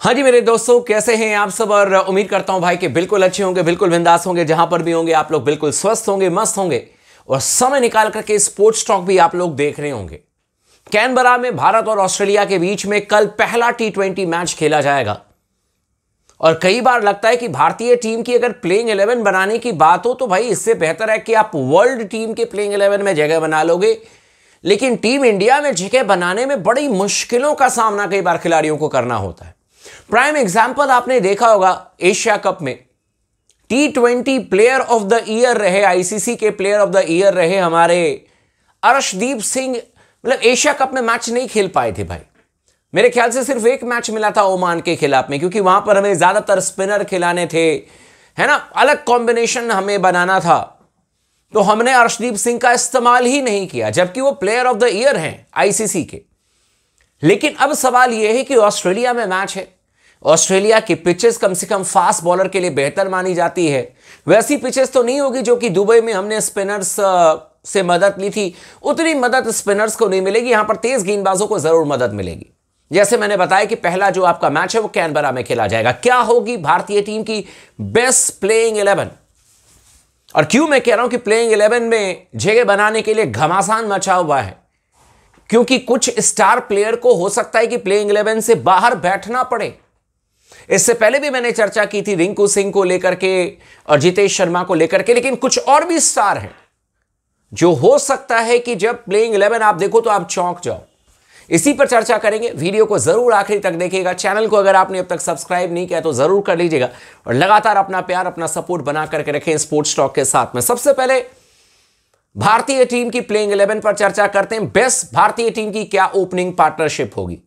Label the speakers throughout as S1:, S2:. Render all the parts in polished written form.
S1: हाँ जी मेरे दोस्तों, कैसे हैं आप सब। और उम्मीद करता हूं भाई कि बिल्कुल अच्छे होंगे, बिल्कुल बिंदास होंगे। जहां पर भी होंगे आप लोग बिल्कुल स्वस्थ होंगे, मस्त होंगे और समय निकाल करके स्पोर्ट्स टॉक भी आप लोग देख रहे होंगे। कैनबरा में भारत और ऑस्ट्रेलिया के बीच में कल पहला T20 मैच खेला जाएगा और कई बार लगता है कि भारतीय टीम की अगर प्लेइंग 11 बनाने की बात हो तो भाई इससे बेहतर है कि आप वर्ल्ड टीम के प्लेइंग 11 में जगह बना लोगे। लेकिन टीम इंडिया में जगह बनाने में बड़ी मुश्किलों का सामना कई बार खिलाड़ियों को करना होता है। प्राइम एग्जाम्पल आपने देखा होगा एशिया कप में T20 player of the year रहे, आईसीसी के प्लेयर ऑफ द ईयर रहे हमारे अर्शदीप सिंह। मतलब एशिया कप में मैच नहीं खेल पाए थे भाई, मेरे ख्याल से सिर्फ एक मैच मिला था ओमान के खिलाफ में, क्योंकि वहां पर हमें ज्यादातर स्पिनर खिलाने थे, है ना, अलग कॉम्बिनेशन हमें बनाना था, तो हमने अर्शदीप सिंह का इस्तेमाल ही नहीं किया, जबकि वो प्लेयर ऑफ द ईयर हैं आईसीसी के। लेकिन अब सवाल यह है कि ऑस्ट्रेलिया में मैच है, ऑस्ट्रेलिया की पिचेस कम से कम फास्ट बॉलर के लिए बेहतर मानी जाती है। वैसी पिचेस तो नहीं होगी जो कि दुबई में हमने स्पिनर्स से मदद ली थी, उतनी मदद स्पिनर्स को नहीं मिलेगी। यहां पर तेज गेंदबाजों को जरूर मदद मिलेगी। जैसे मैंने बताया कि पहला जो आपका मैच है वो कैनबरा में खेला जाएगा। क्या होगी भारतीय टीम की बेस्ट प्लेइंग 11, और क्यों मैं कह रहा हूं कि प्लेइंग 11 में जगह बनाने के लिए घमासान मचा हुआ है, क्योंकि कुछ स्टार प्लेयर को हो सकता है कि प्लेइंग 11 से बाहर बैठना पड़े। इससे पहले भी मैंने चर्चा की थी रिंकू सिंह को लेकर के और जितेश शर्मा को लेकर के, लेकिन कुछ और भी स्टार हैं जो हो सकता है कि जब प्लेइंग 11 आप देखो तो आप चौंक जाओ। इसी पर चर्चा करेंगे। वीडियो को जरूर आखिरी तक देखिएगा। चैनल को अगर आपने अब तक सब्सक्राइब नहीं किया तो जरूर कर लीजिएगा और लगातार अपना प्यार, अपना सपोर्ट बना करके रखें स्पोर्ट्स टॉक के साथ में। सबसे पहले भारतीय टीम की प्लेइंग 11 पर चर्चा करते हैं। बेस्ट भारतीय टीम की क्या ओपनिंग पार्टनरशिप होगी।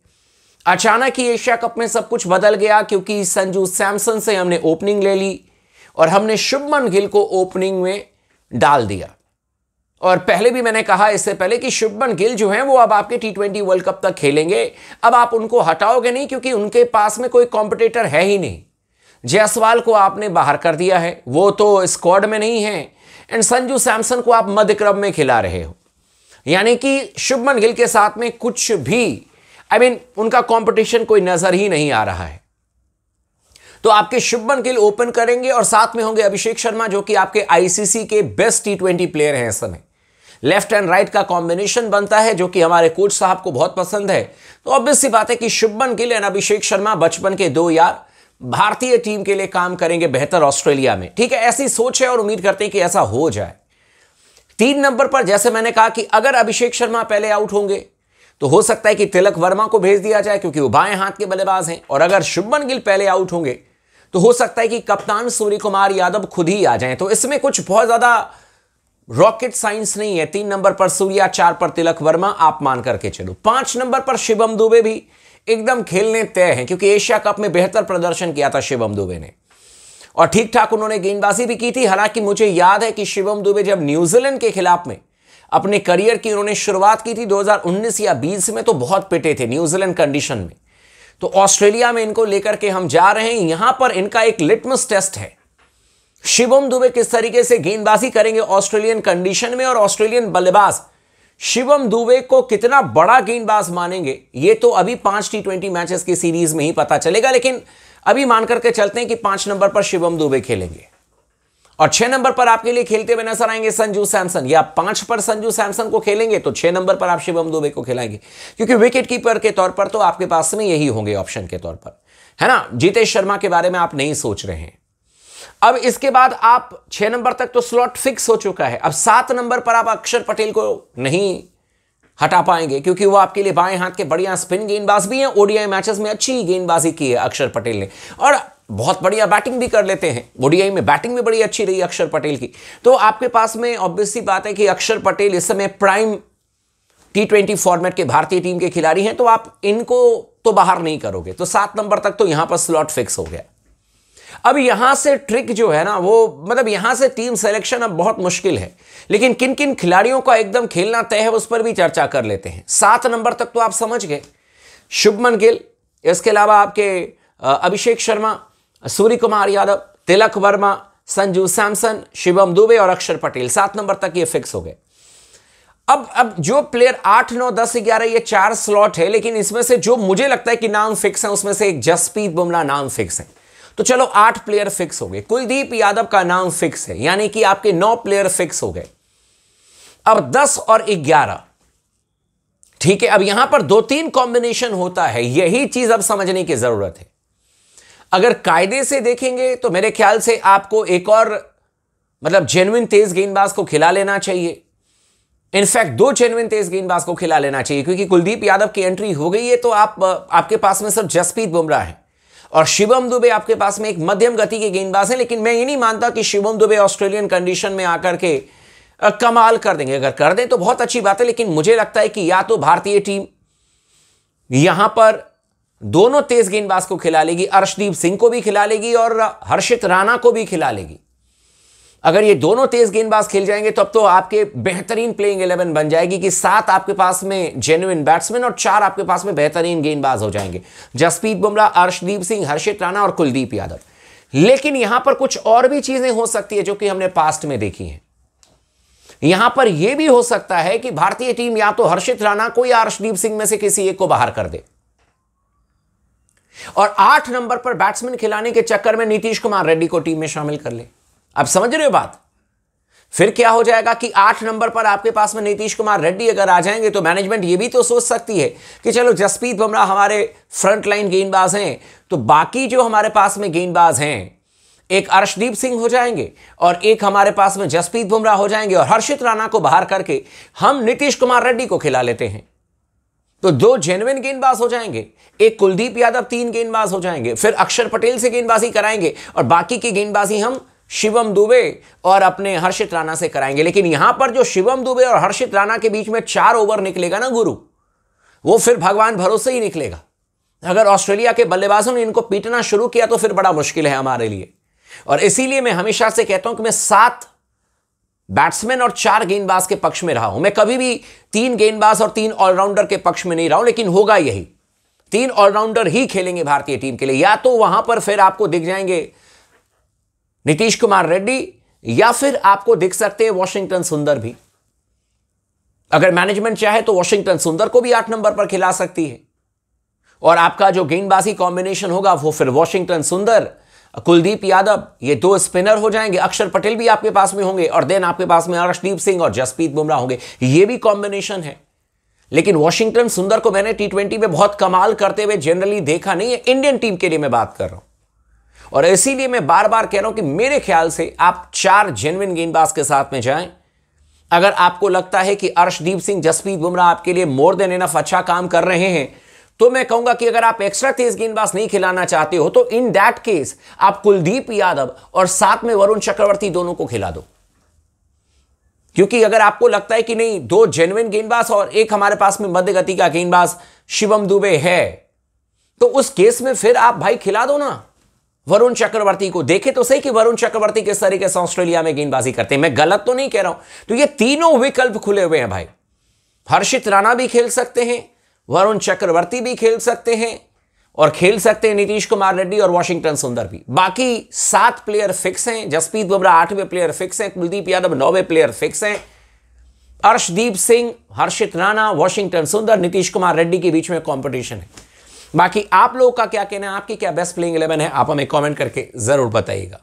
S1: अचानक ही एशिया कप में सब कुछ बदल गया, क्योंकि संजू सैमसन से हमने ओपनिंग ले ली और हमने शुभमन गिल को ओपनिंग में डाल दिया। और पहले भी मैंने कहा इससे पहले कि शुभमन गिल जो हैं वो अब आपके T20 वर्ल्ड कप तक खेलेंगे। अब आप उनको हटाओगे नहीं, क्योंकि उनके पास में कोई कॉम्पिटिटर है ही नहीं। जायसवाल को आपने बाहर कर दिया है, वो तो स्क्वाड में नहीं है, एंड संजू सैमसन को आप मध्य क्रम में खिला रहे हो। यानी कि शुभमन गिल के साथ में कुछ भी उनका कंपटीशन कोई नजर ही नहीं आ रहा है। तो आपके शुभमन गिल ओपन करेंगे और साथ में होंगे अभिषेक शर्मा, जो कि आपके आईसीसी के बेस्ट T20 प्लेयर हैं इस समय। लेफ्ट एंड राइट का कॉम्बिनेशन बनता है जो कि हमारे कोच साहब को बहुत पसंद है। तो ऑब्वियस सी बात है कि शुभमन गिल एंड अभिषेक शर्मा बचपन के दो यार भारतीय टीम के लिए काम करेंगे बेहतर ऑस्ट्रेलिया में। ठीक है, ऐसी सोच है और उम्मीद करते हैं कि ऐसा हो जाए। 3 नंबर पर जैसे मैंने कहा कि अगर अभिषेक शर्मा पहले आउट होंगे तो हो सकता है कि तिलक वर्मा को भेज दिया जाए, क्योंकि वो बाएं हाथ के बल्लेबाज हैं। और अगर शुभमन गिल पहले आउट होंगे तो हो सकता है कि कप्तान सूर्य कुमार यादव खुद ही आ जाएं। तो इसमें कुछ बहुत ज्यादा रॉकेट साइंस नहीं है। 3 नंबर पर सूर्या, 4 पर तिलक वर्मा, आप मान करके चलो। 5 नंबर पर शिवम दुबे भी एकदम खेलने तय हैं, क्योंकि एशिया कप में बेहतर प्रदर्शन किया था शिवम दुबे ने और ठीक ठाक उन्होंने गेंदबाजी भी की थी। हालांकि मुझे याद है कि शिवम दुबे जब न्यूजीलैंड के खिलाफ में अपने करियर की उन्होंने शुरुआत की थी 2019 या 20 में, तो बहुत पिटे थे न्यूजीलैंड कंडीशन में। तो ऑस्ट्रेलिया में इनको लेकर के हम जा रहे हैं। यहां पर इनका एक लिटमस टेस्ट है, शिवम दुबे किस तरीके से गेंदबाजी करेंगे ऑस्ट्रेलियन कंडीशन में, और ऑस्ट्रेलियन बल्लेबाज शिवम दुबे को कितना बड़ा गेंदबाज मानेंगे, ये तो अभी 5 T20 मैचेस की सीरीज में ही पता चलेगा। लेकिन अभी मान करके चलते हैं कि 5 नंबर पर शिवम दुबे खेलेंगे और 6 नंबर पर आपके लिए खेलते हुए नजर आएंगे संजू सैमसन। या 5 पर संजू सैमसन को खेलेंगे तो 6 नंबर पर आप शिवम दुबे को खिलाएंगे, क्योंकि विकेट कीपर के तौर पर तो आपके पास में यही होंगे ऑप्शन के तौर पर, है ना। जितेश शर्मा के बारे में आप नहीं सोच रहे हैं। अब इसके बाद आप 6 नंबर तक तो स्लॉट फिक्स हो चुका है। अब 7 नंबर पर आप अक्षर पटेल को नहीं हटा पाएंगे, क्योंकि वो आपके लिए बाएं हाथ के बढ़िया स्पिन गेंदबाज भी हैं। ओडीआई मैचेस में अच्छी गेंदबाजी की है अक्षर पटेल ने और बहुत बढ़िया बैटिंग भी कर लेते हैं। ओडीआई में बैटिंग भी बड़ी अच्छी रही अक्षर पटेल की। तो आपके पास में ऑब्वियस सी बात है कि अक्षर पटेल इस समय प्राइम T20 फॉर्मेट के भारतीय टीम के खिलाड़ी हैं, तो आप इनको तो बाहर नहीं करोगे। तो 7 नंबर तक तो यहां पर स्लॉट फिक्स हो गया। अब यहां से ट्रिक जो है ना, वो मतलब यहां से टीम सिलेक्शन अब बहुत मुश्किल है। लेकिन किन किन खिलाड़ियों का एकदम खेलना तय है उस पर भी चर्चा कर लेते हैं। 7 नंबर तक तो आप समझ गए, शुभमन गिल, इसके अलावा आपके अभिषेक शर्मा, सूर्य कुमार यादव, तिलक वर्मा, संजू सैमसन, शिवम दुबे और अक्षर पटेल। 7 नंबर तक ये फिक्स हो गए। अब जो प्लेयर 8, 9, 10, 11 ये 4 स्लॉट है, लेकिन इसमें से जो मुझे लगता है कि नाम फिक्स है उसमें से एक जसप्रीत बुमराह नाम फिक्स है। तो चलो 8 प्लेयर फिक्स हो गए, कुलदीप यादव का नाम फिक्स है, यानी कि आपके 9 प्लेयर फिक्स हो गए। अब 10 और 11, ठीक है। अब यहां पर 2-3 कॉम्बिनेशन होता है, यही चीज अब समझने की जरूरत है। अगर कायदे से देखेंगे तो मेरे ख्याल से आपको एक और मतलब जेन्युइन तेज गेंदबाज को खिला लेना चाहिए। इनफैक्ट 2 जेन्युइन तेज गेंदबाज को खिला लेना चाहिए, क्योंकि कुलदीप यादव की एंट्री हो गई है तो आपके पास में सिर्फ जसप्रीत बुमराह है और शिवम दुबे आपके पास में एक मध्यम गति के गेंदबाज है। लेकिन मैं ये नहीं मानता कि शिवम दुबे ऑस्ट्रेलियन कंडीशन में आकर के कमाल कर देंगे। अगर कर दें तो बहुत अच्छी बात है, लेकिन मुझे लगता है कि या तो भारतीय टीम यहां पर दोनों तेज गेंदबाज को खिला लेगी, अर्शदीप सिंह को भी खिला लेगी और हर्षित राणा को भी खिला लेगी। अगर ये दोनों तेज गेंदबाज खेल जाएंगे तब तो आपके बेहतरीन प्लेइंग 11 बन जाएगी कि 7 आपके पास में जेन्युइन बैट्समैन और 4 आपके पास में बेहतरीन गेंदबाज हो जाएंगे, जसप्रीत बुमराह, अर्शदीप सिंह, हर्षित राणा और कुलदीप यादव। लेकिन यहां पर कुछ और भी चीजें हो सकती है जो कि हमने पास्ट में देखी हैं। यहां पर यह भी हो सकता है कि भारतीय टीम या तो हर्षित राणा को या अर्शदीप सिंह में से किसी एक को बाहर कर दे और 8 नंबर पर बैट्समैन खिलाने के चक्कर में नीतीश कुमार रेड्डी को टीम में शामिल कर ले। आप समझ रहे हो बात? फिर क्या हो जाएगा कि 8 नंबर पर आपके पास में नीतीश कुमार रेड्डी अगर आ जाएंगे तो मैनेजमेंट ये भी तो सोच सकती है कि चलो जसप्रीत बुमराह हमारे फ्रंट लाइन गेंदबाज हैं, तो बाकी जो हमारे पास में गेंदबाज हैं एक अर्शदीप सिंह हो जाएंगे और एक हमारे पास में जसप्रीत बुमराह हो जाएंगे और हर्षित राणा को बाहर करके हम नीतीश कुमार रेड्डी को खिला लेते हैं। तो 2 जेन्युइन गेंदबाज हो जाएंगे, एक कुलदीप यादव, 3 गेंदबाज हो जाएंगे, फिर अक्षर पटेल से गेंदबाजी कराएंगे और बाकी की गेंदबाजी हम शिवम दुबे और अपने हर्षित राणा से कराएंगे। लेकिन यहां पर जो शिवम दुबे और हर्षित राणा के बीच में 4 ओवर निकलेगा ना गुरु, वो फिर भगवान भरोसे ही निकलेगा। अगर ऑस्ट्रेलिया के बल्लेबाजों ने इनको पीटना शुरू किया तो फिर बड़ा मुश्किल है हमारे लिए। और इसीलिए मैं हमेशा से कहता हूं कि मैं 7 बैट्समैन और 4 गेंदबाज के पक्ष में रहा हूं। मैं कभी भी 3 गेंदबाज और 3 ऑलराउंडर के पक्ष में नहीं रहा हूं, लेकिन होगा यही, 3 ऑलराउंडर ही खेलेंगे भारतीय टीम के लिए। या तो वहां पर फिर आपको दिख जाएंगे नीतीश कुमार रेड्डी या फिर आपको दिख सकते हैं वॉशिंगटन सुंदर भी। अगर मैनेजमेंट चाहे तो वॉशिंगटन सुंदर को भी 8 नंबर पर खिला सकती है और आपका जो गेंदबाजी कॉम्बिनेशन होगा वो फिर वॉशिंगटन सुंदर, कुलदीप यादव, ये 2 स्पिनर हो जाएंगे, अक्षर पटेल भी आपके पास में होंगे और देन आपके पास में अर्शदीप सिंह और जसप्रीत बुमराह होंगे। ये भी कॉम्बिनेशन है। लेकिन वॉशिंगटन सुंदर को मैंने T20 में बहुत कमाल करते हुए जनरली देखा नहीं है, इंडियन टीम के लिए मैं बात कर रहा हूं। और इसीलिए मैं बार बार कह रहा हूं कि मेरे ख्याल से आप 4 जेन्युइन गेंदबाज के साथ में जाएं। अगर आपको लगता है कि अर्शदीप सिंह, जसप्रीत बुमराह आपके लिए मोर देन इनफ अच्छा काम कर रहे हैं, तो मैं कहूंगा कि अगर आप एक्स्ट्रा तेज गेंदबाज नहीं खिलाना चाहते हो तो इन दैट केस आप कुलदीप यादव और साथ में वरुण चक्रवर्ती दोनों को खिला दो। क्योंकि अगर आपको लगता है कि नहीं 2 जेन्युइन गेंदबाज और एक हमारे पास में मध्य गति का गेंदबाज शिवम दुबे है, तो उस केस में फिर आप भाई खिला दो ना वरुण चक्रवर्ती को। देखे तो सही कि वरुण चक्रवर्ती किस तरीके से ऑस्ट्रेलिया में गेंदबाजी करते हैं, मैं गलत तो नहीं कह रहा हूं। तो ये तीनों विकल्प खुले हुए हैं भाई। हर्षित राणा भी खेल सकते हैं, वरुण चक्रवर्ती भी खेल सकते हैं और खेल सकते हैं नीतीश कुमार रेड्डी और वॉशिंगटन सुंदर भी। बाकी 7 प्लेयर फिक्स हैं, जसप्रीत बुमराह 8वें प्लेयर फिक्स हैं, कुलदीप यादव 9वें प्लेयर फिक्स हैं, अर्शदीप सिंह, हर्षित राणा, वॉशिंगटन सुंदर, नीतीश कुमार रेड्डी के बीच में कंपटीशन है। बाकी आप लोगों का क्या कहना है, आपकी क्या बेस्ट प्लेइंग 11 है, आप हमें कमेंट करके जरूर बताइएगा।